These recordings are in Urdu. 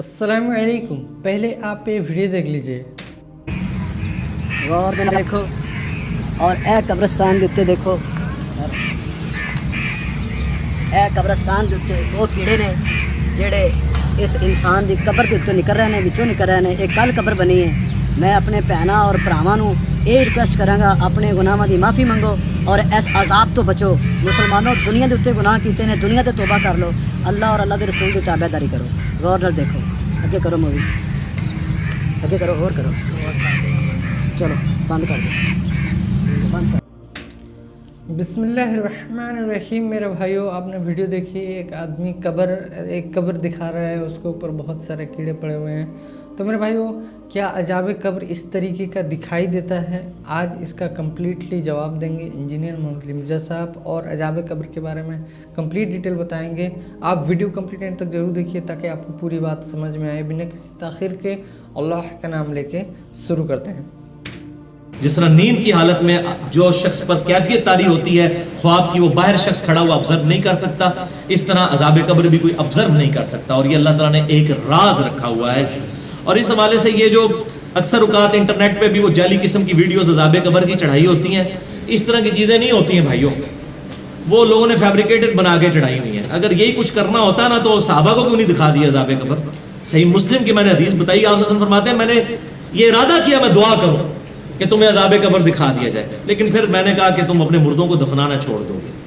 السلام علیکم، پہلے آپ یہ ویڈیو دیکھ لیجئے۔ غور نال دیکھو اور اے قبرستان دے اتنے دیکھو، اے قبرستان دے اتنے وہ کیڑے نے جڑے اس انسان دی قبر دے اتنے نکل رہے ہیں، وچوں نکل رہے ہیں۔ ایک کل قبر بنی ہے۔ میں اپنے بھیناں اور بھراواں نوں یہ ریکویسٹ کراں گا، اپنے گناہاں دی معافی منگو اور اس عذاب تو بچو۔ مسلمانوں، دنیا دے اتنے گناہ کیتے نے، دنیا تے توبہ کر لو، اللہ اور اللہ دے رسول دی تابعداری کرو۔ غور نال دیکھو، اگے کرو، مووی اگے کرو، اور کرو، چلو بند کر دو، بند کر۔ بسم اللہ الرحمن الرحیم۔ میرے بھائیو، آپ نے ویڈیو دیکھی، ایک آدمی ایک قبر دکھا رہا ہے، اس کے اوپر بہت سارے کیڑے پڑے ہوئے ہیں۔ تو میرے بھائیو، کیا عذاب قبر اس طریقے کا دکھائی دیتا ہے؟ آج اس کا کمپلیٹلی جواب دیں گے انجینئر محمد علی مرزا صاحب، اور عذاب قبر کے بارے میں کمپلیٹ ڈیٹیل بتائیں گے۔ آپ ویڈیو کمپلیٹ اینڈ تک ضرور دیکھیے تاکہ آپ کو پوری بات سمجھ میں آئے۔ بنا کسی تاخیر کے اللہ کا نام لے کے شروع کرتے ہیں۔ جس طرح نیند کی حالت میں جو شخص پر کیفیت طاری ہوتی ہے خواب کی، وہ باہر شخص کھڑا ہوا آبزرو نہیں کر سکتا، اس طرح عذاب قبر بھی کوئی آبزرو نہیں کر سکتا، اور یہ اللہ تعالیٰ نے ایک راز رکھا ہوا ہے۔ اور اس حوالے سے یہ جو اکثر اوقات انٹرنیٹ پہ بھی وہ جعلی قسم کی ویڈیوز عذاب قبر کی چڑھائی ہوتی ہیں، اس طرح کی چیزیں نہیں ہوتی ہیں بھائیوں، وہ لوگوں نے فیبریکیٹڈ بنا کے چڑھائی ہوئی ہیں۔ اگر یہی کچھ کرنا ہوتا نا تو صحابہ کو کیوں نہیں دکھا دیا عذاب قبر؟ صحیح مسلم کی میں نے حدیث بتائی، آپ صلی اللہ علیہ وسلم فرماتے ہیں میں نے یہ ارادہ کیا میں دعا کروں کہ تمہیں عذاب قبر دکھا دیا جائے، لیکن پھر میں نے کہا کہ تم اپنے مردوں کو دفنانا چھوڑ دو گے۔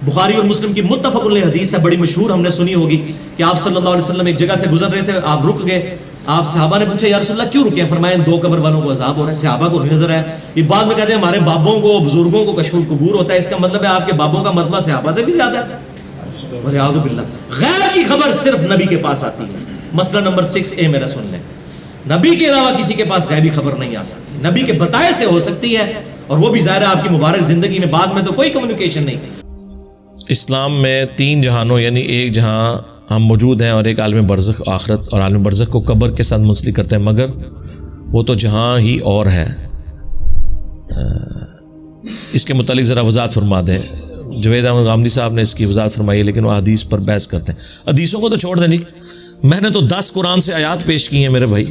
بخاری اور مسلم کی متفق علیہ حدیث ہے، بڑی مشہور، ہم نے سنی ہوگی کہ آپ صلی اللہ علیہ وسلم ایک جگہ سے گزر رہے تھے، آپ رک گئے۔ آپ صحابہ نے پوچھا یا رسول اللہ کیوں رکے ہیں؟ فرمایا ان دو قبر والوں کو عذاب ہو رہا ہے۔ صحابہ کو نہیں نظر آیا۔ یہ بعد میں کہتے ہیں ہمارے بابوں کو، بزرگوں کو کشف القبور ہوتا ہے، اس کا مطلب ہے آپ کے بابوں کا مرتبہ صحابہ سے بھی زیادہ ہے۔ والعیاذ باللہ، غیر کی خبر صرف نبی کے پاس آتی ہے۔ مسئلہ نمبر 6A میرا سن لیں، نبی کے علاوہ کسی کے پاس غیبی خبر نہیں آ سکتی، نبی کے بتائے سے ہو سکتی ہے، اور وہ بھی ظاہر ہے آپ کی مبارک زندگی میں، بعد میں تو کوئی کمیونیکیشن نہیں۔ اسلام میں 3 جہانوں یعنی ایک جہاں ہم موجود ہیں اور ایک عالم برزخ آخرت، اور عالم برزخ کو قبر کے ساتھ منسلک کرتے ہیں، مگر وہ تو جہاں ہی اور ہے۔ اس کے متعلق ذرا وضاحت فرما دیں۔ جوید احمد غامدی صاحب نے اس کی وضاحت فرمائی ہے، لیکن وہ حدیث پر بحث کرتے ہیں۔ حدیثوں کو تو چھوڑ دیں جی، میں نے تو 10 قرآن سے آیات پیش کی ہیں میرے بھائی،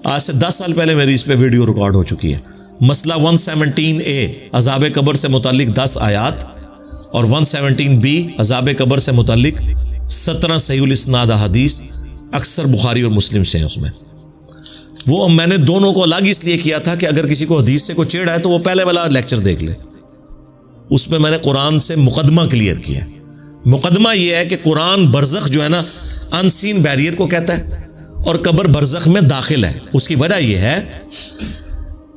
آج سے 10 سال پہلے میری اس پہ ویڈیو ریکارڈ ہو چکی ہے۔ مسئلہ 117A عذاب قبر سے متعلق 10 آیات، اور 117B عذاب قبر سے متعلق 17 صحیح الاسناد حدیث، اکثر بخاری اور مسلم سے ہیں۔ اس میں وہ میں نے دونوں کو الگ اس لیے کیا تھا کہ اگر کسی کو حدیث سے کوئی چیڑا ہے تو وہ پہلے والا لیکچر دیکھ لے، اس میں میں نے قرآن سے مقدمہ کلیئر کیا۔ مقدمہ یہ ہے کہ قرآن برزخ جو ہے نا ان سین بیریئر کو کہتا ہے، اور قبر برزخ میں داخل ہے۔ اس کی وجہ یہ ہے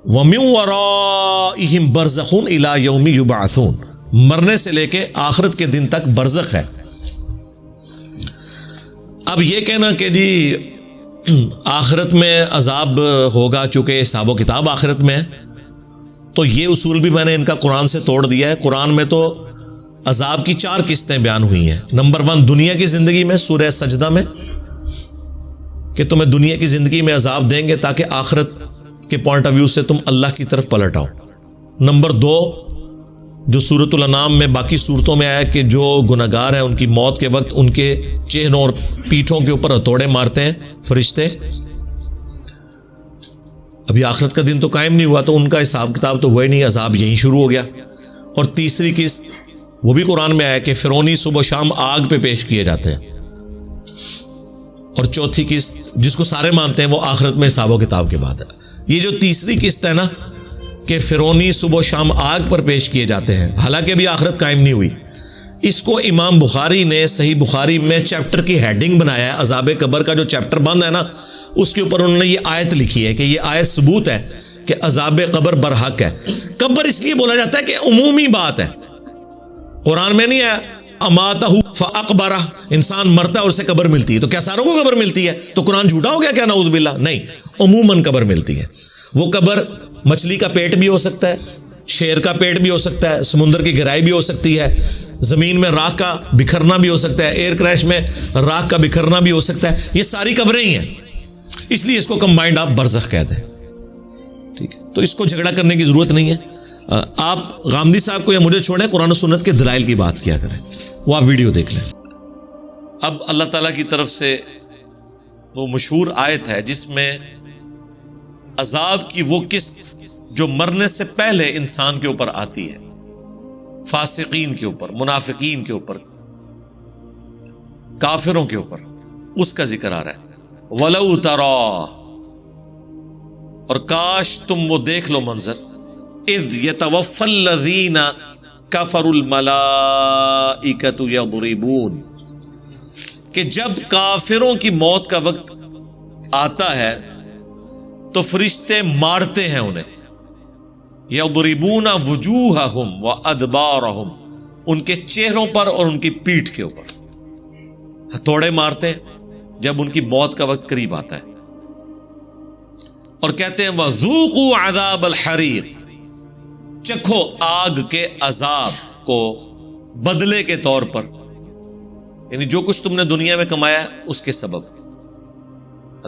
وَمِن وَرَائِهِمْ بَرْزَخٌ إِلَى يَوْمِ يُبْعَثُونَ، مرنے سے لے کے آخرت کے دن تک برزخ ہے۔ اب یہ کہنا کہ جی آخرت میں عذاب ہوگا چونکہ حساب و کتاب آخرت میں ہے، تو یہ اصول بھی میں نے ان کا قرآن سے توڑ دیا ہے۔ قرآن میں تو عذاب کی 4 قسطیں بیان ہوئی ہیں۔ نمبر 1 دنیا کی زندگی میں، سورہ سجدہ میں، کہ تمہیں دنیا کی زندگی میں عذاب دیں گے تاکہ آخرت کے پوائنٹ آف ویو سے تم اللہ کی طرف پلٹ آؤ۔ نمبر 2 جو سورۃ الانعام میں باقی صورتوں میں آیا کہ جو گناہگار ہیں ان کی موت کے وقت ان کے چہنوں اور پیٹھوں کے اوپر ہتھوڑے مارتے ہیں فرشتے۔ ابھی آخرت کا دن تو قائم نہیں ہوا تو ان کا حساب کتاب تو ہوا ہی نہیں، عذاب یہیں شروع ہو گیا۔ اور تیسری قسط وہ بھی قرآن میں آیا کہ فرعونی صبح و شام آگ پہ پیش کیے جاتے ہیں۔ اور چوتھی قسط جس کو سارے مانتے ہیں وہ آخرت میں حساب و کتاب کے بعد ہے۔ یہ جو تیسری قسط ہے نا کہ فرعونی صبح و شام آگ پر پیش کیے جاتے ہیں، حالانکہ ابھی آخرت قائم نہیں ہوئی، اس کو امام بخاری نے صحیح بخاری میں چیپٹر کی ہیڈنگ بنایا ہے۔ عذاب قبر کا جو چیپٹر بند ہے نا، اس کے اوپر انہوں نے یہ آیت لکھی ہے کہ یہ آیت ثبوت ہے کہ عذاب قبر برحق ہے۔ قبر اس لیے بولا جاتا ہے کہ عمومی بات ہے، قرآن میں نہیں ہے اماتہ فاقبرہ، انسان مرتا ہے اور اسے قبر ملتی ہے، تو کیا ساروں کو قبر ملتی ہے؟ تو قرآن جھوٹا ہو گیا کیا؟ نعوذ باللہ، نہیں، عموماً قبر ملتی ہے۔ وہ قبر مچھلی کا پیٹ بھی ہو سکتا ہے، شیر کا پیٹ بھی ہو سکتا ہے، سمندر کی گہرائی بھی ہو سکتی ہے، زمین میں راکھ کا بکھرنا بھی ہو سکتا ہے، ایئر کریش میں راکھ کا بکھرنا بھی ہو سکتا ہے، یہ ساری قبریں ہی ہیں، اس لیے اس کو کمبائنڈ آپ برزخ کہہ دیں، ٹھیک ہے؟ تو اس کو جھگڑا کرنے کی ضرورت نہیں ہے۔ آپ غامدی صاحب کو یا مجھے چھوڑیں، قرآن و سنت کے دلائل کی بات کیا کریں، وہ آپ ویڈیو دیکھ لیں۔ اب اللہ تعالیٰ کی طرف سے وہ مشہور آیت ہے جس میں عذاب کی وہ قسط جو مرنے سے پہلے انسان کے اوپر آتی ہے، فاسقین کے اوپر، منافقین کے اوپر، کافروں کے اوپر، اس کا ذکر آ رہا ہے۔ وَلَوْ تَرَى، اور کاش تم وہ دیکھ لو منظر، اِذْ يَتَوَفَّى الَّذِينَ كَفَرُوا الْمَلَائِكَةُ يَضْرِبُونَ، کہ جب کافروں کی موت کا وقت آتا ہے تو فرشتے مارتے ہیں انہیں، یضربون وجوہہم وادبارہم، ان کے چہروں پر اور ان کی پیٹھ کے اوپر ہتھوڑے مارتے ہیں جب ان کی موت کا وقت قریب آتا ہے، اور کہتے ہیں وذوقوا عذاب الحریق، چکھو آگ کے عذاب کو بدلے کے طور پر، یعنی جو کچھ تم نے دنیا میں کمایا ہے اس کے سبب۔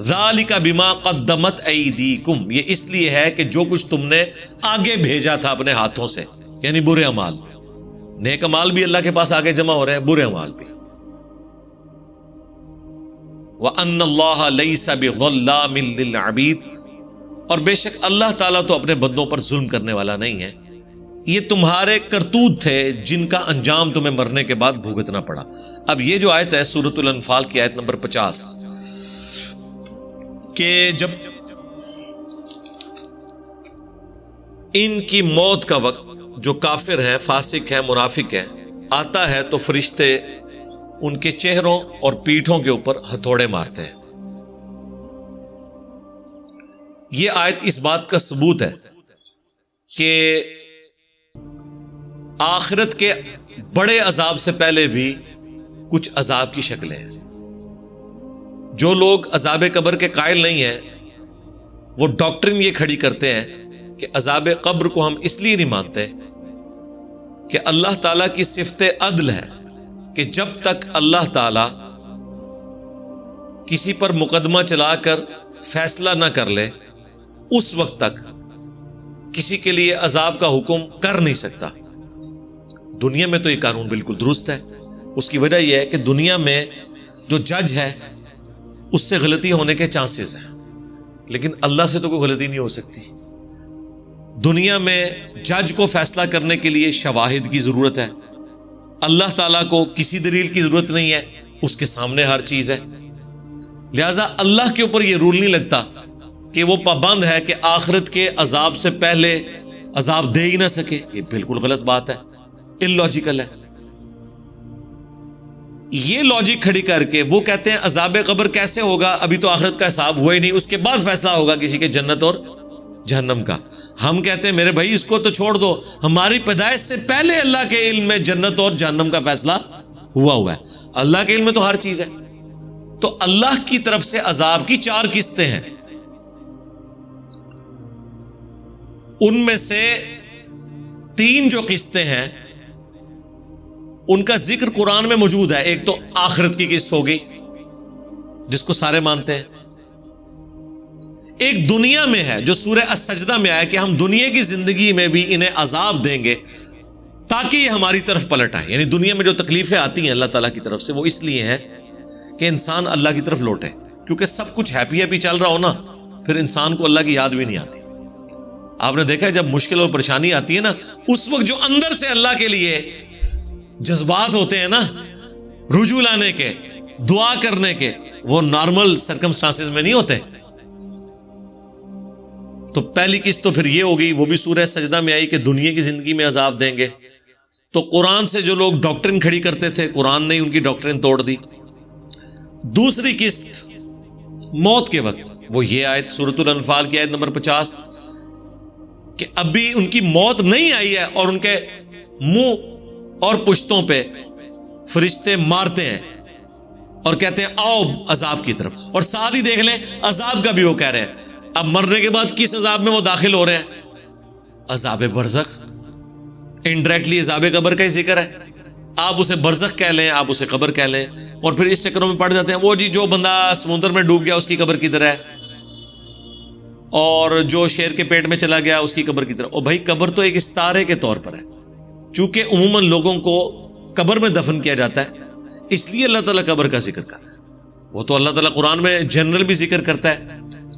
ذالک بما قدمت ایدیکم، یہ اس لیے ہے کہ جو کچھ تم نے آگے بھیجا تھا اپنے ہاتھوں سے، یعنی برے اعمال، نیک اعمال بھی اللہ کے پاس آگے جمع ہو رہے ہیں، برے اعمال بھی۔ وَأَنَّ اللَّهَ لَيْسَ بِظَلَّامٍ لِّلْعَبِيدِ، اور بے شک اللہ تعالیٰ تو اپنے بندوں پر ظلم کرنے والا نہیں ہے، یہ تمہارے کرتوت تھے جن کا انجام تمہیں مرنے کے بعد بھگتنا پڑا۔ اب یہ جو آیت ہے سورۃ الانفال کی آیت نمبر 50، کہ جب ان کی موت کا وقت جو کافر ہیں، فاسق ہیں، منافق ہیں، آتا ہے تو فرشتے ان کے چہروں اور پیٹھوں کے اوپر ہتھوڑے مارتے ہیں۔ یہ آیت اس بات کا ثبوت ہے کہ آخرت کے بڑے عذاب سے پہلے بھی کچھ عذاب کی شکلیں ہیں۔ جو لوگ عذاب قبر کے قائل نہیں ہیں وہ ڈاکٹرن یہ کھڑی کرتے ہیں کہ عذاب قبر کو ہم اس لیے نہیں مانتے کہ اللہ تعالیٰ کی صفت عدل ہے کہ جب تک اللہ تعالیٰ کسی پر مقدمہ چلا کر فیصلہ نہ کر لے اس وقت تک کسی کے لیے عذاب کا حکم کر نہیں سکتا۔ دنیا میں تو یہ قانون بالکل درست ہے، اس کی وجہ یہ ہے کہ دنیا میں جو جج ہے اس سے غلطی ہونے کے چانسز ہیں، لیکن اللہ سے تو کوئی غلطی نہیں ہو سکتی۔ دنیا میں جج کو فیصلہ کرنے کے لیے شواہد کی ضرورت ہے، اللہ تعالیٰ کو کسی دلیل کی ضرورت نہیں ہے، اس کے سامنے ہر چیز ہے، لہذا اللہ کے اوپر یہ رول نہیں لگتا کہ وہ پابند ہے کہ آخرت کے عذاب سے پہلے عذاب دے ہی نہ سکے۔ یہ بالکل غلط بات ہے، اللاجیکل ہے۔ یہ لاجک کھڑی کر کے وہ کہتے ہیں عذاب قبر کیسے ہوگا، ابھی تو آخرت کا حساب ہوا ہی نہیں، اس کے بعد فیصلہ ہوگا کسی کے جنت اور جہنم کا۔ ہم کہتے ہیں میرے بھائی اس کو تو چھوڑ دو، ہماری پیدائش سے پہلے اللہ کے علم میں جنت اور جہنم کا فیصلہ ہوا ہے، اللہ کے علم میں تو ہر چیز ہے۔ تو اللہ کی طرف سے عذاب کی 4 قسطیں ہیں، ان میں سے 3 جو قسطیں ہیں ان کا ذکر قرآن میں موجود ہے۔ ایک تو آخرت کی قسط ہوگی جس کو سارے مانتے ہیں، ایک دنیا میں ہے جو سورہ السجدہ میں آیا کہ ہم دنیا کی زندگی میں بھی انہیں عذاب دیں گے تاکہ یہ ہماری طرف پلٹ آئے، یعنی دنیا میں جو تکلیفیں آتی ہیں اللہ تعالیٰ کی طرف سے وہ اس لیے ہیں کہ انسان اللہ کی طرف لوٹے، کیونکہ سب کچھ ہیپی ہیپی چل رہا ہو نا پھر انسان کو اللہ کی یاد بھی نہیں آتی۔ آپ نے دیکھا ہے جب مشکل اور پریشانی آتی ہے نا اس وقت جو اندر سے اللہ کے لیے جذبات ہوتے ہیں نا رجوع لانے کے، دعا کرنے کے، وہ نارمل سرکمسٹانسز میں نہیں ہوتے۔ تو پہلی قسط تو پھر یہ ہوگی، وہ بھی سورہ سجدہ میں آئی کہ دنیا کی زندگی میں عذاب دیں گے۔ تو قرآن سے جو لوگ ڈاکٹرن کھڑی کرتے تھے قرآن نے ان کی ڈاکٹرن توڑ دی۔ دوسری قسط موت کے وقت، وہ یہ آیت سورۃ الانفال کی آیت نمبر 50 کہ ابھی ان کی موت نہیں آئی ہے اور ان کے منہ اور پشتوں پہ فرشتے مارتے ہیں اور کہتے ہیں آؤ عذاب کی طرف، اور ساتھ ہی دیکھ لیں عذاب کا بھی وہ کہہ رہے ہیں۔ اب مرنے کے بعد کس عذاب میں وہ داخل ہو رہے ہیں؟ عذاب برزخ، انڈائریکٹلی عذاب قبر کا ہی ذکر ہے، آپ اسے برزخ کہہ لیں، آپ اسے قبر کہہ لیں، اور پھر اس چکروں میں پڑ جاتے ہیں وہ جی جو بندہ سمندر میں ڈوب گیا اس کی قبر کی طرح ہے، اور جو شیر کے پیٹ میں چلا گیا اس کی قبر کی طرح۔ اور بھائی قبر تو ایک استارے کے طور پر ہے، چونکہ عموماً لوگوں کو قبر میں دفن کیا جاتا ہے اس لیے اللہ تعالیٰ قبر کا ذکر کر رہا ہے۔ وہ تو اللہ تعالیٰ قرآن میں جنرل بھی ذکر کرتا ہے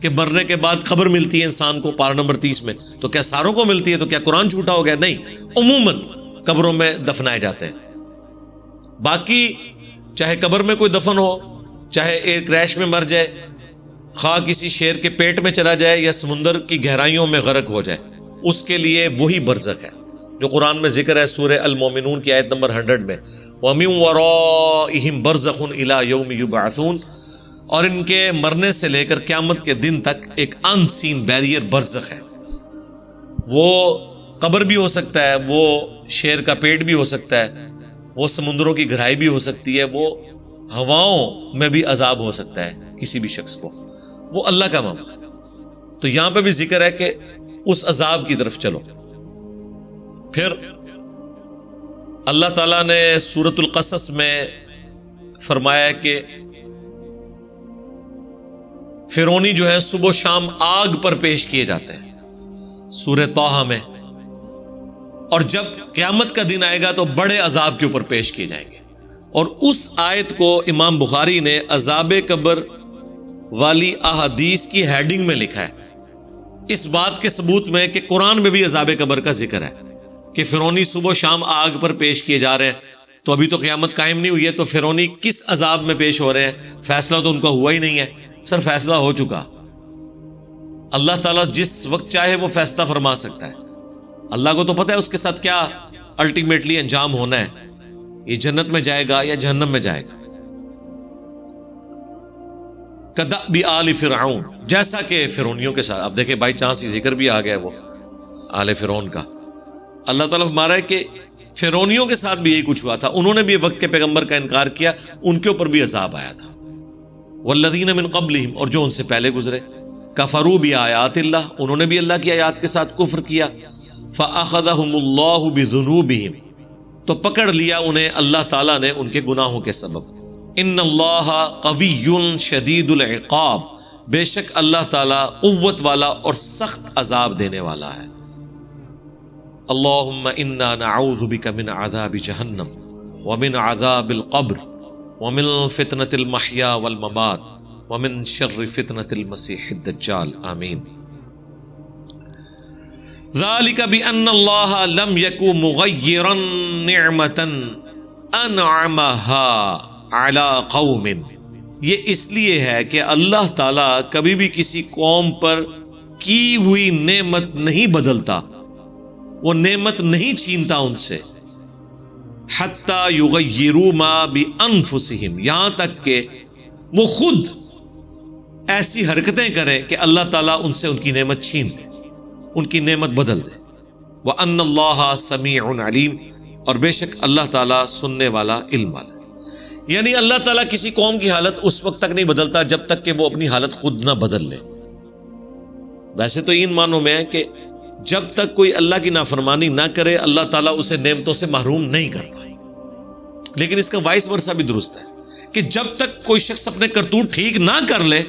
کہ مرنے کے بعد قبر ملتی ہے انسان کو، پارہ نمبر 30 میں. تو کیا ساروں کو ملتی ہے؟ تو کیا قرآن جھوٹا ہو گیا؟ نہیں، عموماً قبروں میں دفنائے جاتے ہیں. باقی چاہے قبر میں کوئی دفن ہو، چاہے ایئر کریش میں مر جائے، خواہ کسی شیر کے پیٹ میں چلا جائے یا سمندر کی گہرائیوں میں غرق ہو جائے، اس کے لیے وہی برزخ ہے جو قرآن میں ذکر ہے سورہ المومنون کی آیت نمبر 100 میں، وَمِن وَرَائِهِمْ بَرْزَخٌ إِلَى يَوْمِ يُبْعَثُونَ، اور ان کے مرنے سے لے کر قیامت کے دن تک ایک ان سین بیریئر برزخ ہے. وہ قبر بھی ہو سکتا ہے، وہ شیر کا پیٹ بھی ہو سکتا ہے، وہ سمندروں کی گہرائی بھی ہو سکتی ہے، وہ ہواؤں میں بھی عذاب ہو سکتا ہے کسی بھی شخص کو، وہ اللہ کا معاملہ. تو یہاں پہ بھی ذکر ہے کہ اس عذاب کی طرف چلو. پھر اللہ تعالیٰ نے سورۃ القصص میں فرمایا کہ فرعونی جو ہے صبح و شام آگ پر پیش کیے جاتے ہیں سورہ طٰہٰ میں، اور جب قیامت کا دن آئے گا تو بڑے عذاب کے اوپر پیش کیے جائیں گے. اور اس آیت کو امام بخاری نے عذاب قبر والی احادیث کی ہیڈنگ میں لکھا ہے، اس بات کے ثبوت میں کہ قرآن میں بھی عذاب قبر کا ذکر ہے کہ فرعونی صبح و شام آگ پر پیش کیے جا رہے ہیں. تو ابھی تو قیامت قائم نہیں ہوئی ہے، تو فرعونی کس عذاب میں پیش ہو رہے ہیں؟ فیصلہ تو ان کا ہوا ہی نہیں ہے. سر فیصلہ ہو چکا. اللہ تعالیٰ جس وقت چاہے وہ فیصلہ فرما سکتا ہے. اللہ کو تو پتہ ہے اس کے ساتھ کیا الٹیمیٹلی انجام ہونا ہے، یہ جنت میں جائے گا یا جہنم میں جائے گا. کدأب آل فرعون، جیسا کہ فرعونیوں کے ساتھ. اب دیکھیں بائی چانس ہی ذکر بھی آ گیا وہ آل فرعون کا. اللہ تعالیٰ فرما رہا ہے کہ فرعونیوں کے ساتھ بھی یہی کچھ ہوا تھا، انہوں نے بھی وقت کے پیغمبر کا انکار کیا، ان کے اوپر بھی عذاب آیا تھا. والذین من قبلہم، اور جو ان سے پہلے گزرے، کفروا بآیات اللہ، انہوں نے بھی اللہ کی آیات کے ساتھ کفر کیا. فأخذہم اللہ بذنوبہم، تو پکڑ لیا انہیں اللہ تعالیٰ نے ان کے گناہوں کے سبب. ان اللہ قوی شدید العقاب، بے شک اللہ تعالیٰ قوت والا اور سخت عذاب دینے والا ہے. اللہم انا نعوذ بک من عذاب جہنم ومن عذاب القبر ومن فتنة المحیا والممات ومن شر فتنة المسیح الدجال. آمین. ذالک بأن اللہ لم یک مغیرا نعمتا انعمها علی قوم، یہ اس لیے ہے کہ اللہ تعالیٰ کبھی بھی کسی قوم پر کی ہوئی نعمت نہیں بدلتا، وہ نعمت نہیں چھینتا ان سے. حتی یغیروا ما بانفسہم، یہاں تک کہ وہ خود ایسی حرکتیں کریں کہ اللہ تعالیٰ ان سے ان کی نعمت چھین دے، ان کی نعمت بدل دے. وَأَنَّ اللَّهَ سَمِيعٌ عَلِيمٌ، اور بے شک اللہ تعالیٰ سننے والا، علم والا. یعنی اللہ تعالیٰ کسی قوم کی حالت اس وقت تک نہیں بدلتا جب تک کہ وہ اپنی حالت خود نہ بدل لے. ویسے تو ان معنوں میں ہے کہ جب تک کوئی اللہ کی نافرمانی نہ کرے اللہ تعالیٰ اسے نعمتوں سے محروم نہیں کرتا. لیکن اس کا وائس ورثہ بھی درست ہے کہ جب تک کوئی شخص اپنے کرتوت ٹھیک نہ کر لے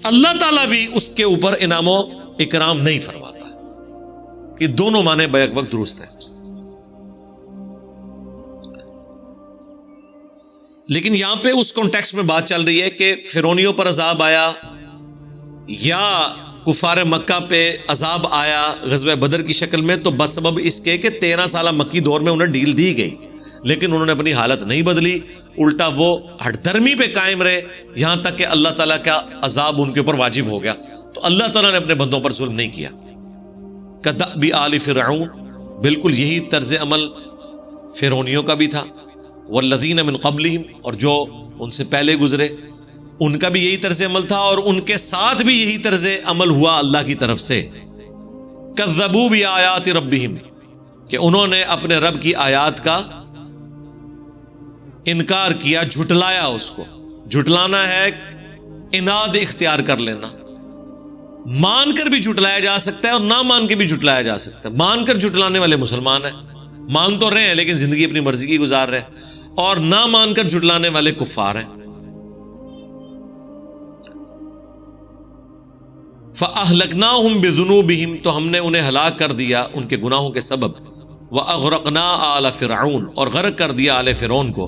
اللہ تعالیٰ بھی اس کے اوپر انعام و اکرام نہیں فرماتا. یہ دونوں معنی بیک وقت درست ہیں. لیکن یہاں پہ اس کانٹیکسٹ میں بات چل رہی ہے کہ فرعونیوں پر عذاب آیا یا کفار مکہ پہ عذاب آیا غزوہ بدر کی شکل میں، تو بس سبب اس کے کہ 13 سالہ مکی دور میں انہیں ڈیل دی گئی، لیکن انہوں نے اپنی حالت نہیں بدلی، الٹا وہ ہٹ درمی پہ قائم رہے یہاں تک کہ اللہ تعالیٰ کا عذاب ان کے اوپر واجب ہو گیا. تو اللہ تعالیٰ نے اپنے بندوں پر ظلم نہیں کیا. کدأب آل فرعون، بالکل یہی طرز عمل فرعونیوں کا بھی تھا. والذین من قبلہم، اور جو ان سے پہلے گزرے ان کا بھی یہی طرز عمل تھا، اور ان کے ساتھ بھی یہی طرز عمل ہوا اللہ کی طرف سے. کذبوا بآیات ربہم، کہ انہوں نے اپنے رب کی آیات کا انکار کیا، جھٹلایا. اس کو جھٹلانا ہے اناد اختیار کر لینا. مان کر بھی جھٹلایا جا سکتا ہے اور نہ مان کے بھی جھٹلایا جا سکتا ہے. مان کر جھٹلانے والے مسلمان ہیں، مان تو رہے ہیں لیکن زندگی اپنی مرضی کی گزار رہے ہیں، اور نہ مان کر جھٹلانے والے کفار ہیں. فَأَهْلَكْنَاهُمْ بِذُنُوبِهِمْ، تو ہم نے انہیں ہلاک کر دیا ان کے گناہوں کے سبب. وَأَغْرَقْنَا آلَ فِرْعَوْنَ، اور غرق کر دیا آل فرعون کو.